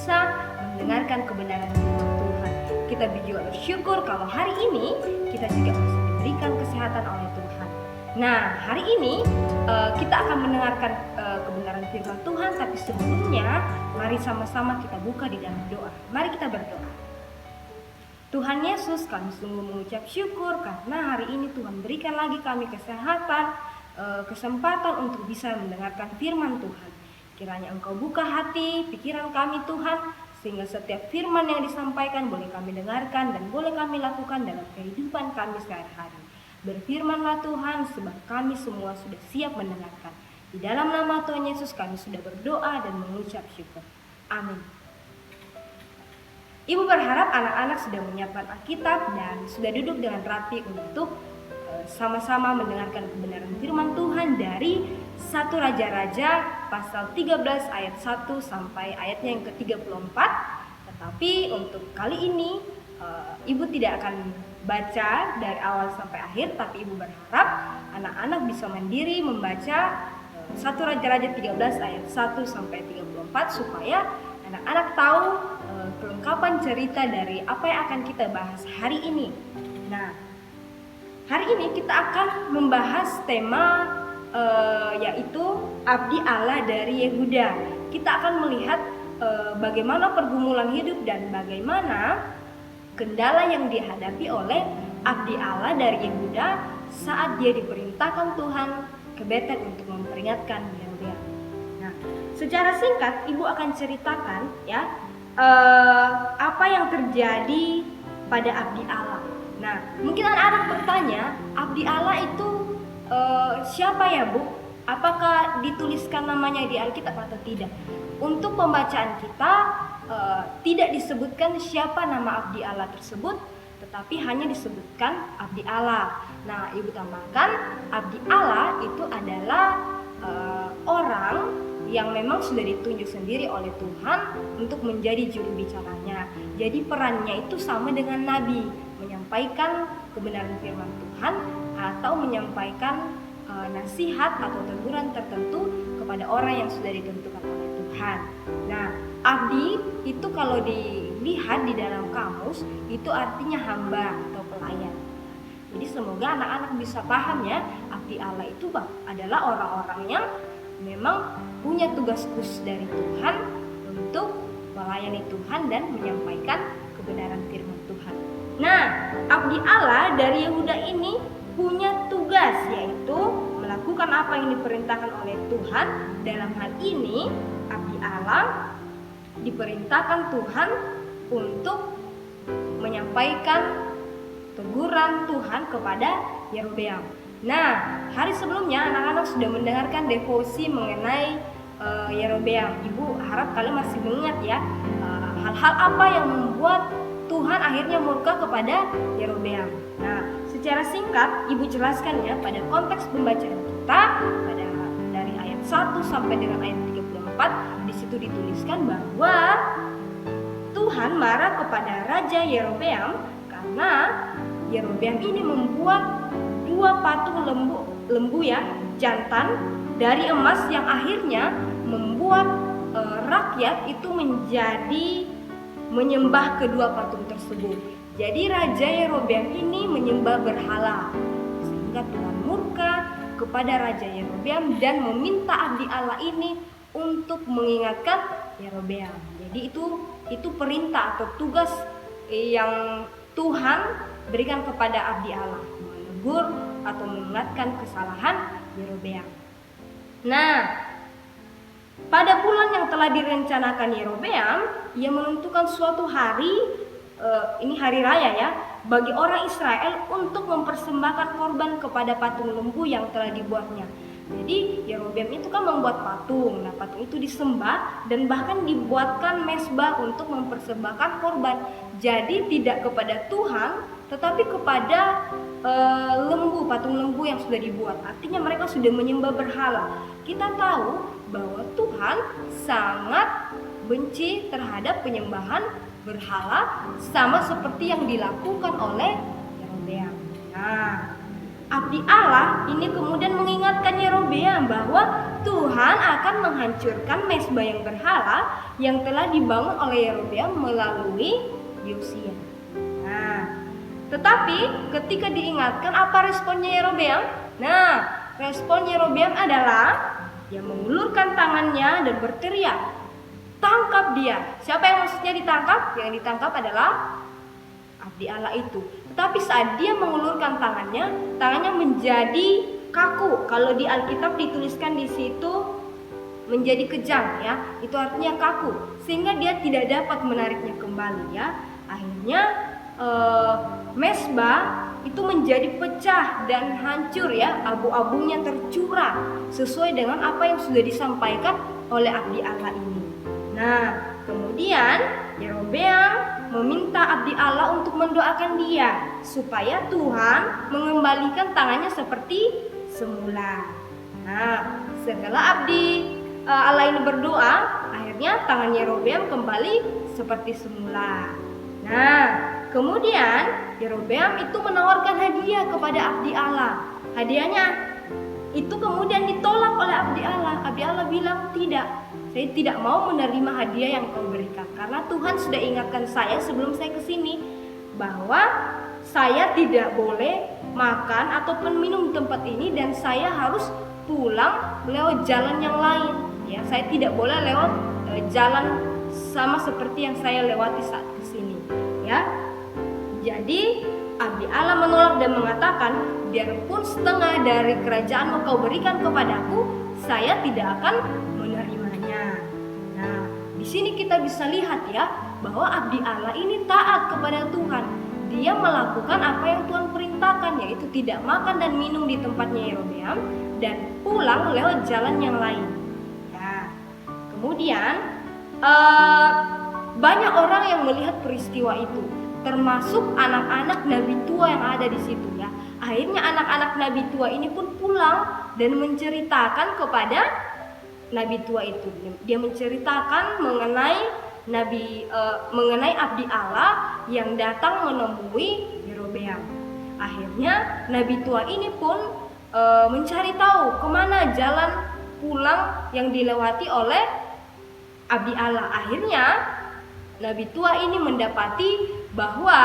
bisa mendengarkan kebenaran firman Tuhan. Kita juga bersyukur kalau hari ini kita juga masih diberikan kesehatan oleh Tuhan. Nah, hari ini kita akan mendengarkan kebenaran firman Tuhan, tapi sebelumnya mari sama-sama kita buka di dalam doa. Mari kita berdoa. Tuhan Yesus, kami sungguh mengucap syukur karena hari ini Tuhan berikan lagi kami kesehatan, kesempatan untuk bisa mendengarkan firman Tuhan. Kiranya Engkau buka hati, pikiran kami Tuhan, sehingga setiap firman yang disampaikan boleh kami dengarkan dan boleh kami lakukan dalam kehidupan kami sehari-hari. Berfirmanlah Tuhan, sebab kami semua sudah siap mendengarkan. Di dalam nama Tuhan Yesus kami sudah berdoa dan mengucap syukur. Amin. Ibu berharap anak-anak sudah menyiapkan Alkitab dan sudah duduk dengan rapi untuk sama-sama mendengarkan kebenaran firman Tuhan dari 1 Raja-Raja pasal 13 ayat 1 sampai ayatnya yang ke-34. Tetapi untuk kali ini Ibu tidak akan baca dari awal sampai akhir, tapi Ibu berharap anak-anak bisa mandiri membaca 1 Raja-Raja 13 ayat 1 sampai 34 supaya anak-anak tahu kelengkapan cerita dari apa yang akan kita bahas hari ini. Nah, hari ini kita akan membahas tema yaitu Abdi Allah dari Yehuda. Kita akan melihat bagaimana pergumulan hidup dan bagaimana kendala yang dihadapi oleh Abdi Allah dari Yehuda saat dia diperintahkan Tuhan ke Betel untuk memperingatkan Yerobeam. Nah, secara singkat Ibu akan ceritakan ya apa yang terjadi pada Abdi Allah. Nah, mungkin anak-anak bertanya, Abdi Allah itu siapa ya Bu? Apakah dituliskan namanya di Alkitab atau tidak? Untuk pembacaan kita tidak disebutkan siapa nama Abdi Allah tersebut, tetapi hanya disebutkan Abdi Allah. Nah, Ibu tambahkan Abdi Allah itu adalah orang yang memang sudah ditunjuk sendiri oleh Tuhan untuk menjadi juru bicaranya. Jadi perannya itu sama dengan nabi, menyampaikan kebenaran firman Tuhan atau menyampaikan nasihat atau teguran tertentu kepada orang yang sudah ditentukan oleh Tuhan. Nah, abdi itu kalau dilihat di dalam kamus itu artinya hamba atau pelayan. Jadi semoga anak-anak bisa paham ya, abdi Allah itu adalah orang-orang yang memang punya tugas khusus dari Tuhan untuk melayani Tuhan dan menyampaikan kebenaran firman Tuhan. Nah, abdi Allah dari Yehuda ini punya tugas, yaitu melakukan apa yang diperintahkan oleh Tuhan. Dalam hal ini abdi Allah diperintahkan Tuhan untuk menyampaikan teguran Tuhan kepada Yerobeam. Nah, hari sebelumnya anak-anak sudah mendengarkan devosi mengenai Yerobeam. Ibu harap kalian masih mengingat ya hal-hal apa yang membuat Tuhan akhirnya murka kepada Yerobeam. Nah, secara singkat Ibu jelaskan ya pada konteks pembacaan kita pada dari ayat 1 sampai dengan ayat 34. Di situ dituliskan bahwa Tuhan marah kepada Raja Yerobeam karena Yerobeam ini membuat 2 patung lembu ya, jantan dari emas yang akhirnya membuat rakyat itu menjadi menyembah kedua patung tersebut. Jadi Raja Yerobeam ini menyembah berhala, sehingga Tuhan murka kepada Raja Yerobeam dan meminta abdi Allah ini untuk mengingatkan Yerobeam. Jadi itu perintah atau tugas yang Tuhan berikan kepada abdi Allah, menegur atau mengingatkan kesalahan Yerobeam. Nah, pada bulan yang telah direncanakan Yerobeam, ia menentukan suatu hari, ini hari raya ya, bagi orang Israel untuk mempersembahkan korban kepada patung lembu yang telah dibuatnya. Jadi Yerobeam itu kan membuat patung. Nah, patung itu disembah dan bahkan dibuatkan mezbah untuk mempersembahkan korban. Jadi tidak kepada Tuhan, tetapi kepada lembu, patung lembu yang sudah dibuat. Artinya mereka sudah menyembah berhala. Kita tahu bahwa Tuhan sangat benci terhadap penyembahan berhala, sama seperti yang dilakukan oleh Yerobeam. Nah, abdi Allah ini kemudian mengingatkan Yerobeam bahwa Tuhan akan menghancurkan mezbah yang berhala yang telah dibangun oleh Yerobeam melalui Yosia. Nah, tetapi ketika diingatkan, apa responnya Yerobeam? Nah, respon Yerobeam adalah dia mengulurkan tangannya dan berteriak, "Tangkap dia!" Siapa yang maksudnya ditangkap? Yang ditangkap adalah abdi Allah itu. Tetapi saat dia mengulurkan tangannya menjadi kaku. Kalau di Alkitab dituliskan di situ menjadi kejang, ya. Itu artinya kaku, sehingga dia tidak dapat menariknya kembali, ya. Akhirnya mezbah itu menjadi pecah dan hancur, ya. Abu-abunya tercurah sesuai dengan apa yang sudah disampaikan oleh abdi Allah ini. Nah, kemudian Yerobeam meminta abdi Allah untuk mendoakan dia supaya Tuhan mengembalikan tangannya seperti semula. Nah, setelah abdi Allah ini berdoa, akhirnya tangan Yerobeam kembali seperti semula. Nah, kemudian Yerobeam itu menawarkan hadiah kepada abdi Allah. Hadiahnya itu kemudian ditolak oleh abdi Allah. Abdi Allah bilang, "Tidak, saya tidak mau menerima hadiah yang kau berikan, karena Tuhan sudah ingatkan saya sebelum saya ke sini bahwa saya tidak boleh makan ataupun minum di tempat ini dan saya harus pulang lewat jalan yang lain. Ya, saya tidak boleh lewat jalan sama seperti yang saya lewati saat ke sini." Ya. Jadi abdi Allah menolak dan mengatakan, "Biarpun setengah dari kerajaanmu kau berikan kepadaku, saya tidak akan menerimanya." Nah, di sini kita bisa lihat, ya, bahwa abdi Allah ini taat kepada Tuhan. Dia melakukan apa yang Tuhan perintahkan, yaitu tidak makan dan minum di tempatnya Yerobeam dan pulang lewat jalan yang lain. Ya. Kemudian banyak orang yang melihat peristiwa itu, termasuk anak-anak nabi tua yang ada di situ, ya. Akhirnya anak-anak nabi tua ini pun pulang dan menceritakan kepada nabi tua itu. Dia menceritakan mengenai abdi Allah yang datang menemui Yerobeam. Akhirnya nabi tua ini pun mencari tahu kemana jalan pulang yang dilewati oleh abdi Allah. Akhirnya nabi tua ini mendapati bahwa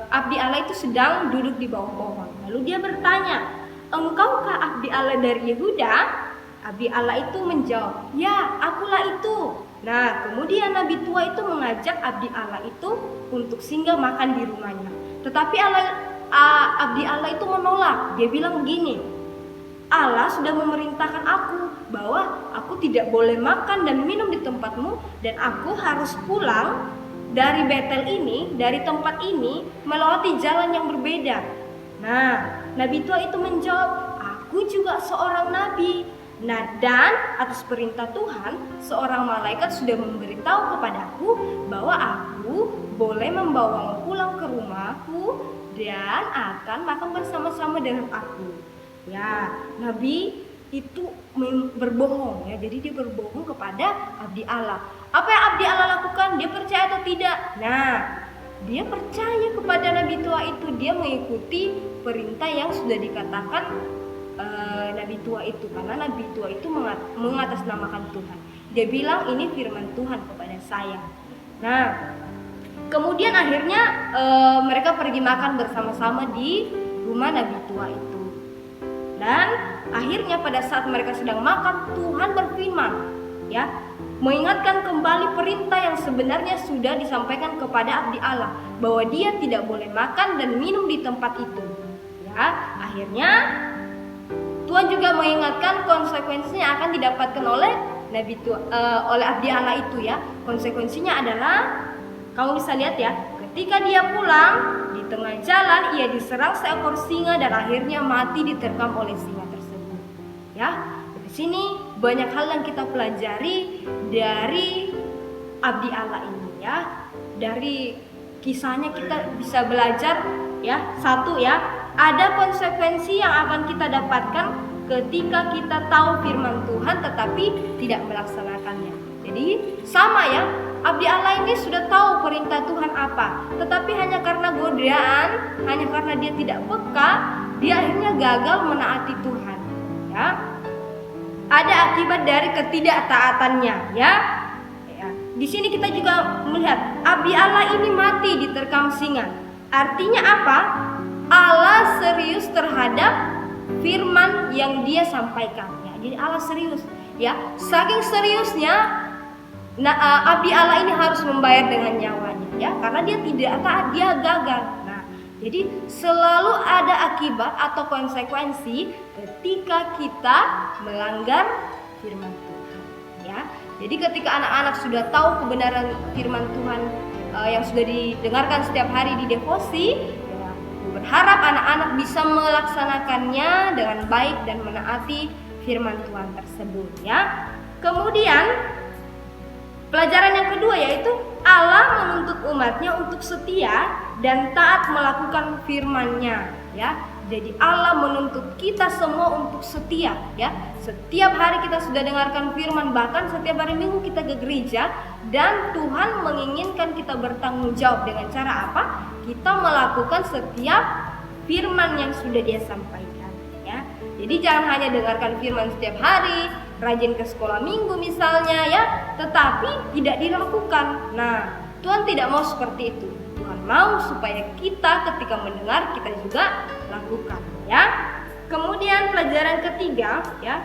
abdi Allah itu sedang duduk di bawah pohon. Lalu dia bertanya, "Engkaukah abdi Allah dari Yehuda?" Abdi Allah itu menjawab, "Ya, akulah itu." Nah, kemudian nabi tua itu mengajak abdi Allah itu untuk singgah makan di rumahnya. Tetapi abdi Allah itu menolak. Dia bilang begini, "Allah sudah memerintahkan aku bahwa aku tidak boleh makan dan minum di tempatmu, dan aku harus pulang dari Betel ini, dari tempat ini, melewati jalan yang berbeda." Nah, nabi tua itu menjawab, "Aku juga seorang nabi. Nah, dan atas perintah Tuhan, seorang malaikat sudah memberitahu kepadaku bahwa aku boleh membawamu pulang ke rumahku dan akan makan bersama-sama dengan aku." Ya, nabi itu berbohong, ya. Jadi dia berbohong kepada abdi Allah. Apa yang abdi Allah lakukan? Dia percaya atau tidak? Nah, dia percaya kepada nabi tua itu. Dia mengikuti perintah yang sudah dikatakan nabi tua itu, karena nabi tua itu mengatasnamakan Tuhan. Dia bilang, "Ini firman Tuhan kepada saya." Nah, kemudian akhirnya mereka pergi makan bersama-sama di rumah nabi tua itu. Dan akhirnya pada saat mereka sedang makan, Tuhan berfirman, ya, mengingatkan kembali perintah yang sebenarnya sudah disampaikan kepada abdi Allah, bahwa dia tidak boleh makan dan minum di tempat itu. Ya, akhirnya Tuhan juga mengingatkan konsekuensinya akan didapatkan oleh oleh abdi Allah itu, ya. Konsekuensinya adalah, kamu bisa lihat, ya, ketika dia pulang di tengah jalan ia diserang seekor singa dan akhirnya mati diterkam oleh singa tersebut. Ya, di sini banyak hal yang kita pelajari dari abdi Allah ini, ya. Dari kisahnya kita bisa belajar, ya. Satu, ya, ada konsekuensi yang akan kita dapatkan ketika kita tahu firman Tuhan tetapi tidak melaksanakannya. Jadi sama, ya, abdi Allah ini sudah tahu perintah Tuhan apa, tetapi hanya karena godaan, hanya karena dia tidak peka, dia akhirnya gagal menaati Tuhan. Ya, ada akibat dari ketidaktaatannya. Ya, di sini kita juga melihat abdi Allah ini mati diterkam singa. Artinya apa? Allah serius terhadap firman yang dia sampaikan. Ya, jadi Allah serius. Ya, saking seriusnya, abdi Allah ini harus membayar dengan nyawanya. Ya, karena dia tidak taat, dia gagal. Nah, jadi selalu ada akibat atau konsekuensi ketika kita melanggar firman Tuhan. Ya, jadi ketika anak-anak sudah tahu kebenaran firman Tuhan yang sudah didengarkan setiap hari di devosi, ya, berharap anak-anak bisa melaksanakannya dengan baik dan menaati firman Tuhan tersebut. Ya, kemudian pelajaran yang kedua yaitu Allah menuntut umatnya untuk setia dan taat melakukan firman-Nya. Ya, jadi Allah menuntut kita semua untuk setia. Ya, setiap hari kita sudah dengarkan firman, bahkan setiap hari Minggu kita ke gereja, dan Tuhan menginginkan kita bertanggung jawab dengan cara apa? Kita melakukan setiap firman yang sudah Dia sampaikan. Ya, jadi jangan hanya dengarkan firman setiap hari, rajin ke sekolah minggu misalnya, ya, tetapi tidak dilakukan. Nah, Tuhan tidak mau seperti itu. Tuhan mau supaya kita ketika mendengar kita juga lakukan. Ya, kemudian pelajaran ketiga, ya,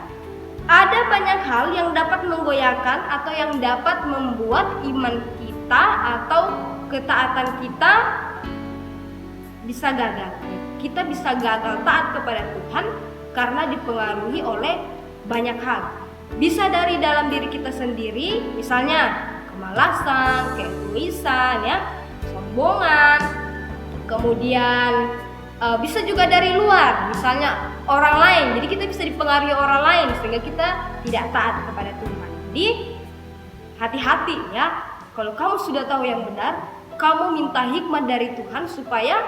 ada banyak hal yang dapat menggoyahkan atau yang dapat membuat iman kita atau ketaatan kita bisa gagal. Kita bisa gagal taat kepada Tuhan karena dipengaruhi oleh banyak hal. Bisa dari dalam diri kita sendiri, misalnya kemalasan, keegoisan, ya, kesombongan. Kemudian bisa juga dari luar, misalnya orang lain. Jadi kita bisa dipengaruhi orang lain sehingga kita tidak taat kepada Tuhan. Jadi hati-hati, ya. Kalau kamu sudah tahu yang benar, kamu minta hikmat dari Tuhan supaya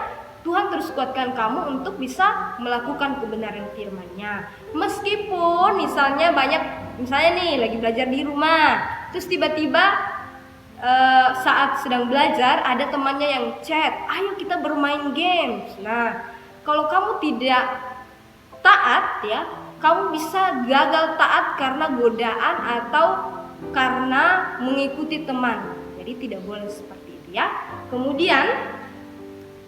Tuhan terus kuatkan kamu untuk bisa melakukan kebenaran firman-Nya. Meskipun misalnya nih lagi belajar di rumah, terus tiba-tiba saat sedang belajar ada temannya yang chat, ayo kita bermain games. Nah, kalau kamu tidak taat, ya, kamu bisa gagal taat karena godaan atau karena mengikuti teman. Jadi tidak boleh seperti itu, ya. Kemudian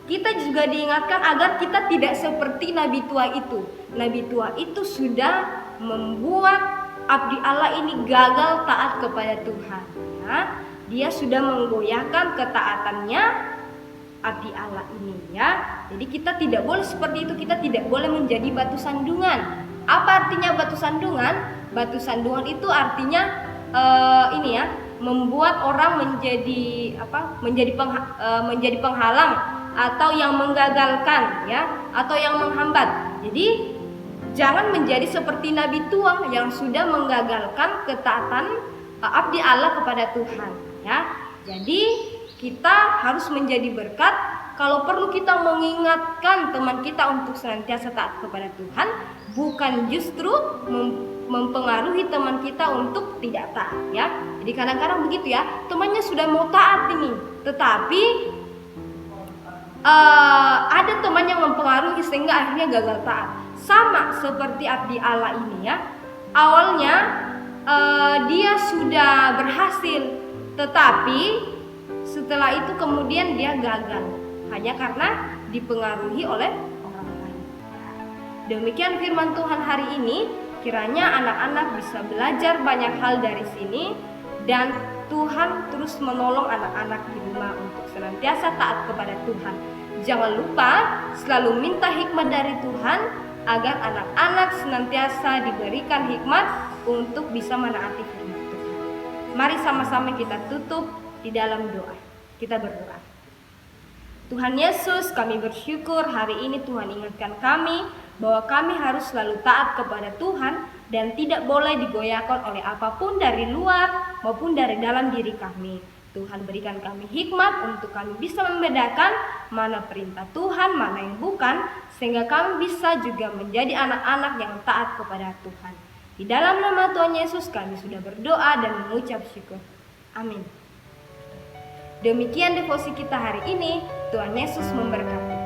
kita juga diingatkan agar kita tidak seperti Nabi tua itu. Nabi tua itu sudah membuat abdi Allah ini gagal taat kepada Tuhan. Ya, dia sudah menggoyahkan ketaatannya abdi Allah ini. Ya, jadi kita tidak boleh seperti itu. Kita tidak boleh menjadi batu sandungan. Apa artinya batu sandungan? Batu sandungan itu artinya membuat orang menjadi menjadi penghalang atau yang menggagalkan, ya, atau yang menghambat. Jadi jangan menjadi seperti Nabi tua yang sudah menggagalkan ketaatan abdi Allah kepada Tuhan, ya. Jadi kita harus menjadi berkat. Kalau perlu kita mengingatkan teman kita untuk senantiasa taat kepada Tuhan, bukan justru mempengaruhi teman kita untuk tidak taat, ya. Jadi kadang-kadang begitu, ya, temannya sudah mau taat ini, tetapi ada teman yang mempengaruhi sehingga akhirnya gagal taat. Sama seperti abdi Allah ini, ya. Awalnya dia sudah berhasil, tetapi setelah itu kemudian dia gagal hanya karena dipengaruhi oleh orang lain. Demikian firman Tuhan hari ini. Kiranya anak-anak bisa belajar banyak hal dari sini, dan Tuhan terus menolong anak-anak di rumah untuk senantiasa taat kepada Tuhan. Jangan lupa selalu minta hikmat dari Tuhan agar anak-anak senantiasa diberikan hikmat untuk bisa menaati firman Tuhan. Mari sama-sama kita tutup di dalam doa. Kita berdoa. Tuhan Yesus, kami bersyukur hari ini Tuhan ingatkan kami bahwa kami harus selalu taat kepada Tuhan dan tidak boleh digoyahkan oleh apapun dari luar maupun dari dalam diri kami. Tuhan berikan kami hikmat untuk kami bisa membedakan mana perintah Tuhan, mana yang bukan, sehingga kami bisa juga menjadi anak-anak yang taat kepada Tuhan. Di dalam nama Tuhan Yesus kami sudah berdoa dan mengucap syukur. Amin. Demikian devosi kita hari ini. Tuhan Yesus memberkati.